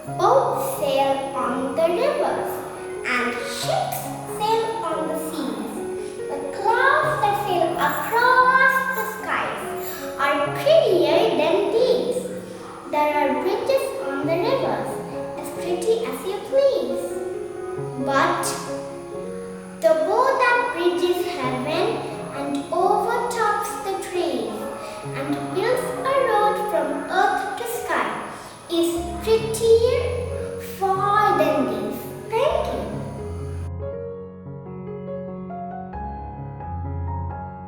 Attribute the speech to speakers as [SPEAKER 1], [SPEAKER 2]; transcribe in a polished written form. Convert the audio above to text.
[SPEAKER 1] Boats sail on the rivers, and ships sail on the seas. The clouds that sail across the skies are prettier than these. There are bridges on the rivers, as pretty as you please. But the boat that bridges heaven and overtops the trees and builds a road from earth to sky is prettier